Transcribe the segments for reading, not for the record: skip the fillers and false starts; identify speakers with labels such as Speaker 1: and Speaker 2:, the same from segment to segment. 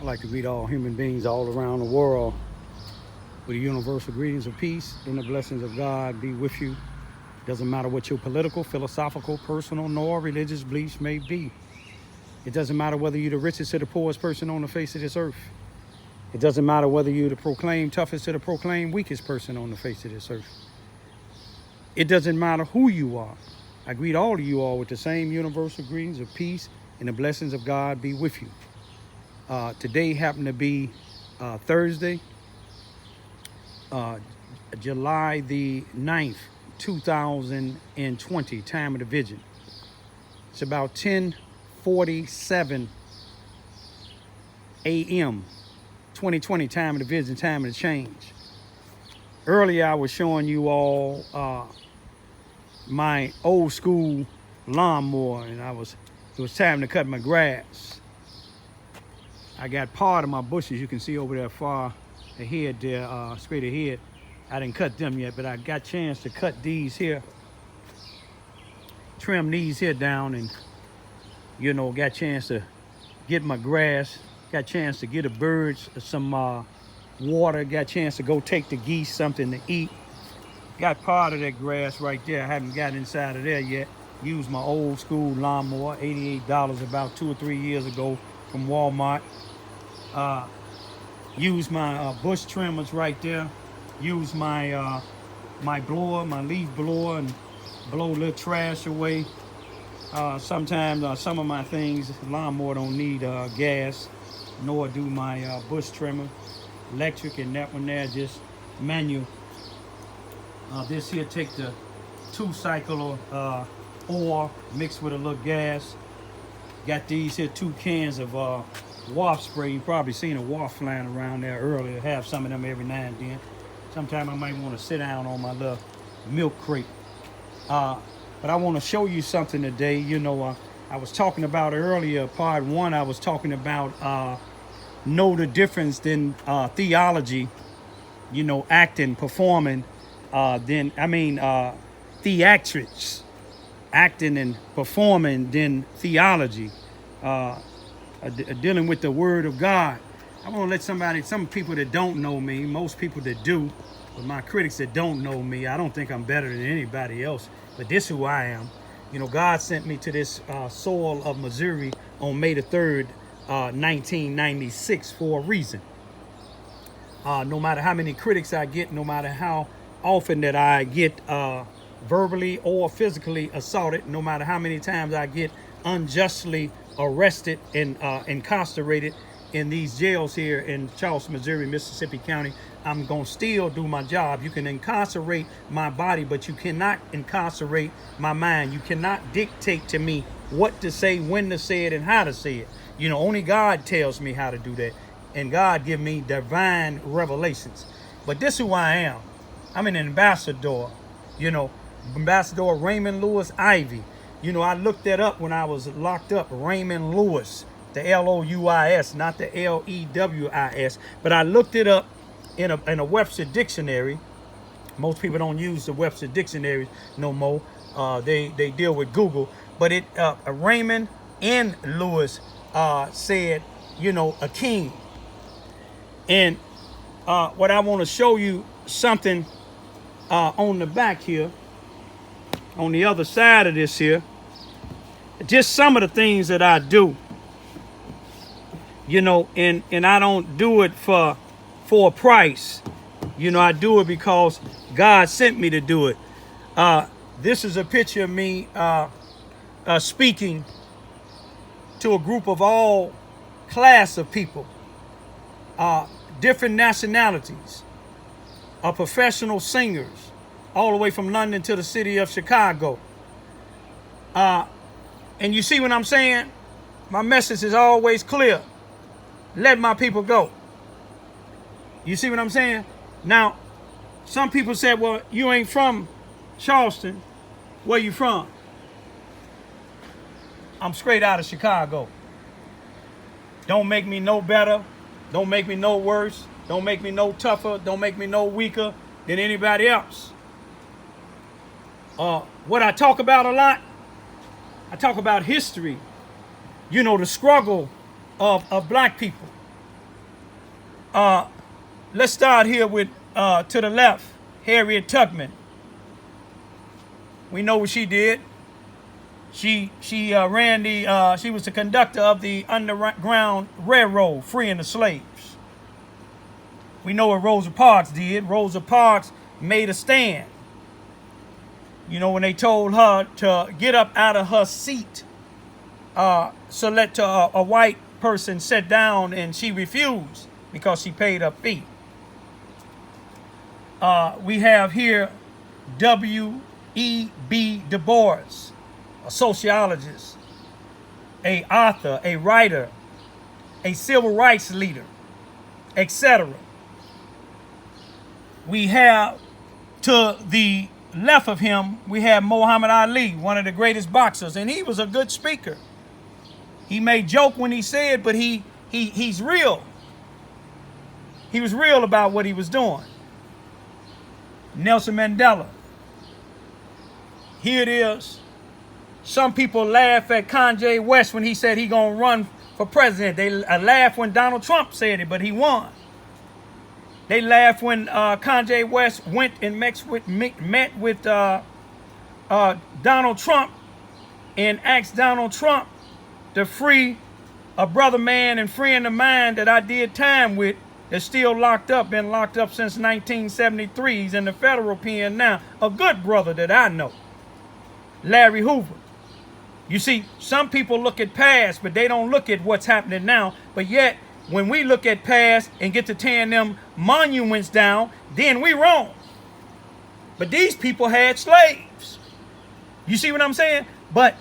Speaker 1: I'd like to greet all human beings all around the world with the universal greetings of peace and the blessings of God be with you. Doesn't matter what your political, philosophical, personal, nor religious beliefs may be. It doesn't matter whether you're the richest or the poorest person on the face of this earth. It doesn't matter whether you're the proclaimed toughest or the proclaimed weakest person on the face of this earth. It doesn't matter who you are. I greet all of you all with the same universal greetings of peace and the blessings of God be with you. Today happened to be Thursday, July the 9th, 2020, time of the Vision. It's about 10:47 a.m., 2020, time of the Vision, time of the change. Earlier, I was showing you all my old school lawnmower, and it was time to cut my grass. I got part of my bushes you can see over there far ahead there, straight ahead. I didn't cut them yet, but I got a chance to cut these here, trim these here down, and got a chance to get my grass, got a chance to get the birds some water, got a chance to go take the geese something to eat. Got part of that grass right there. I haven't got inside of there yet. Used my old school lawnmower, $88 about 2 or 3 years ago from Walmart. Use my bush trimmers right there. Use my my blower, my leaf blower, and blow a little trash away. Sometimes some of my things, lawnmower don't need gas, nor do my bush trimmer. Electric, and that one there just manual. This here take the 2-cycle oil mixed with a little gas. Got these here 2 cans of waft spray. You probably seen a waft flying around there earlier. Have some of them every now and then. Sometime I might want to sit down on my little milk crate. But I want to show you something today. I was talking about earlier, part 1, I was talking about know the difference in theology, acting, performing, theatrics, acting and performing, then theology, dealing with the word of God. I want to let some people that don't know me, most people that do, but my critics that don't know me, I don't think I'm better than anybody else, but this is who I am. God sent me to this soil of Missouri on May the 3rd, 1996 for a reason. No matter how many critics I get, no matter how often that I get verbally or physically assaulted, no matter how many times I get unjustly arrested and incarcerated in these jails here in Charleston, Missouri, Mississippi County, I'm going to still do my job. You can incarcerate my body, but you cannot incarcerate my mind. You cannot dictate to me what to say, when to say it, and how to say it. Only God tells me how to do that. And God give me divine revelations. But this is who I am. I'm an ambassador. Ambassador Raymond Lewis Ivy. I looked that up when I was locked up. Raymond Lewis. The L-O-U-I-S, not the L-E-W-I-S. But I looked it up in a Webster dictionary. Most people don't use the Webster dictionaries no more. They deal with Google. But Raymond N. Lewis said, a king. And what I want to show you something on the back here, on the other side of this here, just some of the things that I do, and I don't do it for a price. I do it because God sent me to do it. This is a picture of me speaking to a group of all class of people, different nationalities, professional singers, all the way from London to the city of Chicago. And you see what I'm saying? My message is always clear. Let my people go. You see what I'm saying? Now, some people said, well, you ain't from Charleston. Where you from? I'm straight out of Chicago. Don't make me no better. Don't make me no worse. Don't make me no tougher. Don't make me no weaker than anybody else. What I talk about a lot, I talk about history. The struggle of black people. let's start here with, to the left, Harriet Tubman. We know what she did. She was the conductor of the Underground Railroad, freeing the slaves. We know what Rosa Parks did. Rosa Parks made a stand. You know, when they told her to get up out of her seat, so let a white person sit down, and she refused because she paid her fee. We have here W.E.B. Du Bois, a sociologist, a author, a writer, a civil rights leader, etc. We have to the left of him, we have Muhammad Ali, one of the greatest boxers, and he was a good speaker. He may joke when he said, but he's real. He was real about what he was doing. Nelson Mandela. Here it is. Some people laugh at Kanye West when he said he gonna run for president. They laughed when Donald Trump said it, but he won. They laughed when Kanye West went and met with Donald Trump and asked Donald Trump to free a brother man and friend of mine that I did time with that's still locked up, been locked up since 1973. He's in the federal pen now. A good brother that I know, Larry Hoover. You see, some people look at past, but they don't look at what's happening now. But yet, when we look at past and get to tearing them monuments down, then we wrong. But these people had slaves. You see what I'm saying? But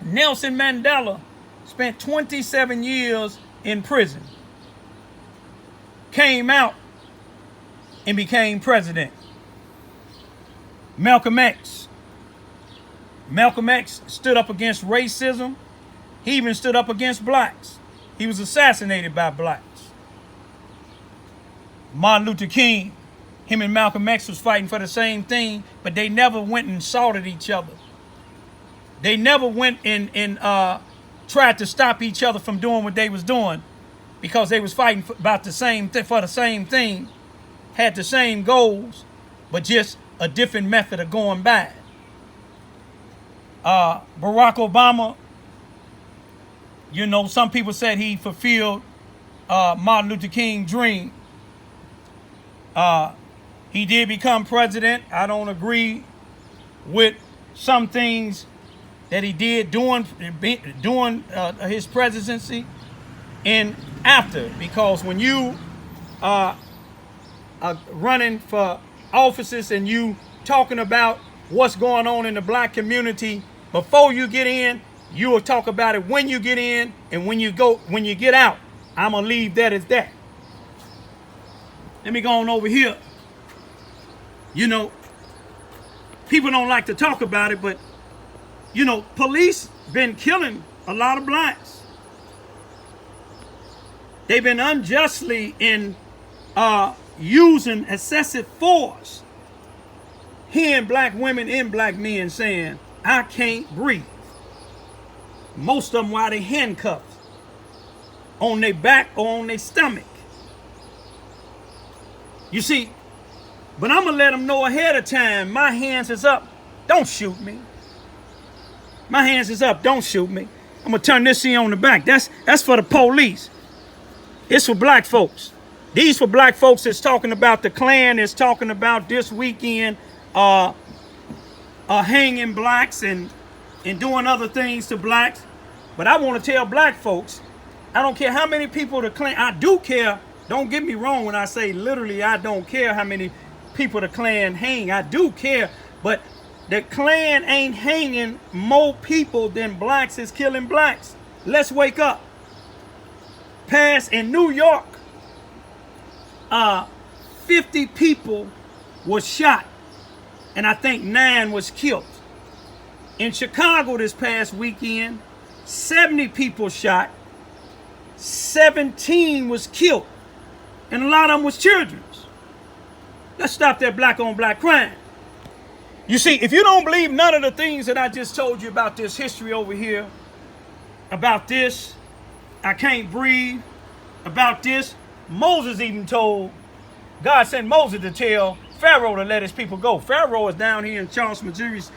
Speaker 1: Nelson Mandela spent 27 years in prison, came out and became president. Malcolm X stood up against racism. He even stood up against blacks. He was assassinated by blacks. Martin Luther King, him and Malcolm X was fighting for the same thing, but they never went and assaulted each other. They never went and tried to stop each other from doing what they was doing, because they was fighting about the same for the same thing, had the same goals, but just a different method of going by. Barack Obama, you know, some people said he fulfilled Martin Luther King's dream. He did become president. I don't agree with some things that he did during his presidency and after, because when you are running for offices and you talking about what's going on in the black community before you get in, you will talk about it when you get in, and when you get out. I'm gonna leave that as that. Let me go on over here. You know, people don't like to talk about it, but you know, police been killing a lot of blacks. They've been unjustly using excessive force, hearing black women and black men saying, "I can't breathe." Most of them while they handcuffed on their back or on their stomach. You see, but I'm gonna let them know ahead of time, my hands is up, don't shoot me. My hands is up, don't shoot me. I'm gonna turn this on the back. That's for the police. It's for black folks. These for black folks that's talking about the Klan, that's talking about this weekend hanging blacks and doing other things to blacks. But I want to tell black folks, I don't care how many people the Klan, I do care. Don't get me wrong when I say literally I don't care how many people the Klan hang. I do care, but the Klan ain't hanging more people than blacks is killing blacks. Let's wake up. Past in New York, 50 people was shot, and I think 9 was killed. In Chicago this past weekend, 70 people shot, 17 was killed, and a lot of them was children. Let's stop that black on black crime. You see, if you don't believe none of the things that I just told you about this history over here, about this, I can't breathe, about this, Moses even told, God sent Moses to tell Pharaoh to let his people go. Pharaoh is down here in Charleston, Missouri's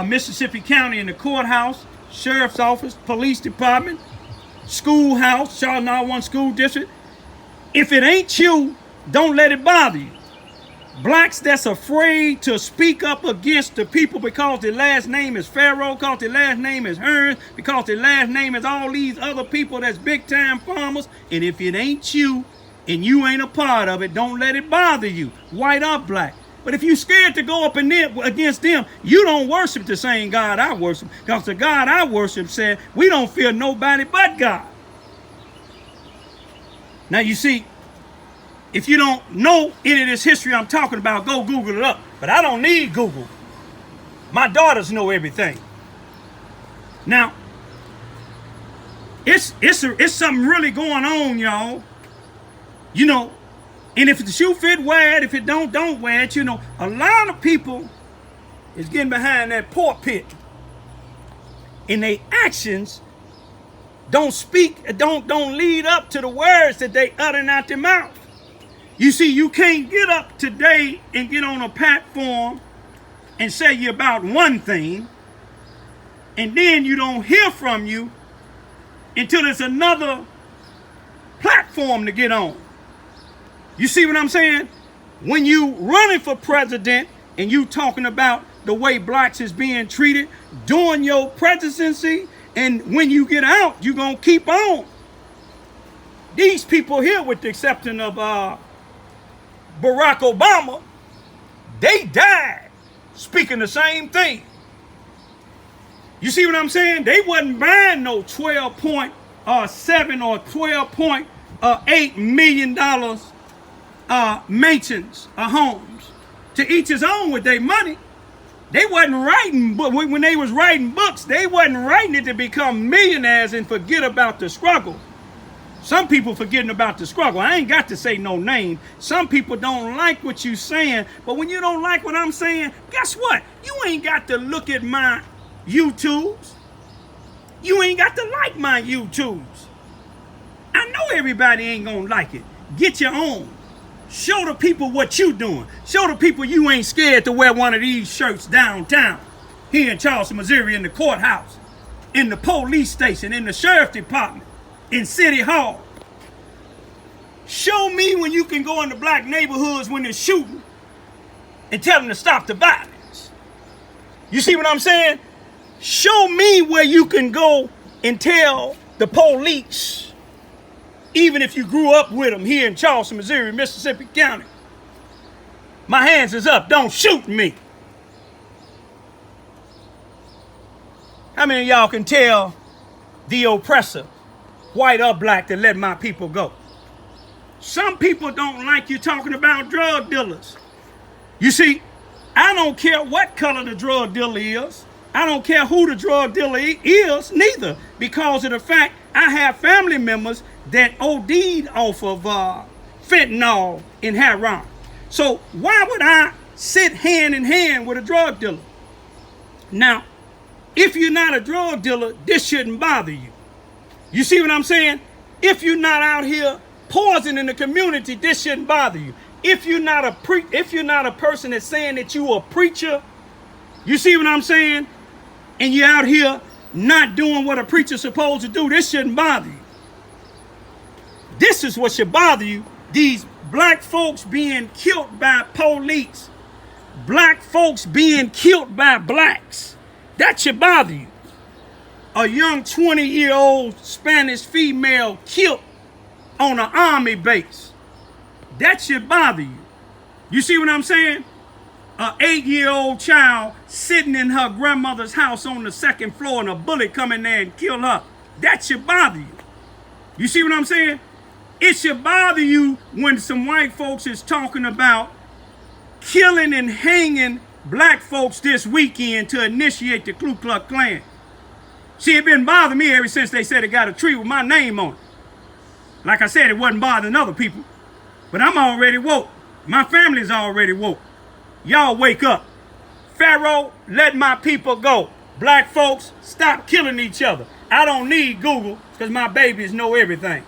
Speaker 1: Mississippi County in the courthouse, sheriff's office, police department, schoolhouse, Charleston R1 school district. If it ain't you, don't let it bother you. Blacks that's afraid to speak up against the people because their last name is Pharaoh, because their last name is Hearn, because their last name is all these other people that's big time farmers. And if it ain't you and you ain't a part of it, don't let it bother you, white or black. But if you're scared to go up in there against them, you don't worship the same God I worship, because the God I worship said we don't fear nobody but God. Now you see, if you don't know any of this history I'm talking about, go Google it up. But I don't need Google. My daughters know everything. Now, it's something really going on, y'all. You know, and if the shoe fit, wear it. If it don't wear it. You know, a lot of people is getting behind that pulpit, and their actions don't lead up to the words that they utter out their mouth. You see, you can't get up today and get on a platform and say you're about one thing, and then you don't hear from you until there's another platform to get on. You see what I'm saying? When you running for president and you talking about the way blacks is being treated during your presidency, and when you get out, you're going to keep on. These people here, with the exception of Barack Obama, they died speaking the same thing. You see what I'm saying? They wasn't buying no $12.7 or $12.8 million mansions or homes. To each his own with their money. They wasn't writing, but when they was writing books, they wasn't writing it to become millionaires and forget about the struggle. Some people forgetting about the struggle. I ain't got to say no name. Some people don't like what you saying, but when you don't like what I'm saying, guess what? You ain't got to look at my YouTubes. You ain't got to like my YouTubes. I know everybody ain't gonna like it. Get your own. Show the people what you doing. Show the people you ain't scared to wear one of these shirts downtown, here in Charleston, Missouri, in the courthouse, in the police station, in the sheriff department, in City Hall. Show me when you can go into black neighborhoods when they're shooting and tell them to stop the violence. You see what I'm saying? Show me where you can go and tell the police, even if you grew up with them here in Charleston, Missouri, Mississippi County, my hands is up, don't shoot me. How many of y'all can tell the oppressor, white or black, to let my people go? Some people don't like you talking about drug dealers. You see, I don't care what color the drug dealer is. I don't care who the drug dealer is, neither, because of the fact I have family members that OD'd off of fentanyl and heroin. So why would I sit hand in hand with a drug dealer? Now, if you're not a drug dealer, this shouldn't bother you. You see what I'm saying? If you're not out here poisoning the community, this shouldn't bother you. If you're not a person that's saying that you a preacher, you see what I'm saying? And you're out here not doing what a preacher's supposed to do, this shouldn't bother you. This is what should bother you. These black folks being killed by police. Black folks being killed by blacks. That should bother you. A young 20-year-old Spanish female killed on an army base. That should bother you. You see what I'm saying? An 8-year-old child sitting in her grandmother's house on the second floor and a bullet come in there and kill her. That should bother you. You see what I'm saying? It should bother you when some white folks is talking about killing and hanging black folks this weekend to initiate the Ku Klux Klan. See, it been bothering me ever since they said it got a tree with my name on it. Like I said, it wasn't bothering other people. But I'm already woke. My family's already woke. Y'all wake up. Pharaoh, let my people go. Black folks, stop killing each other. I don't need Google because my babies know everything.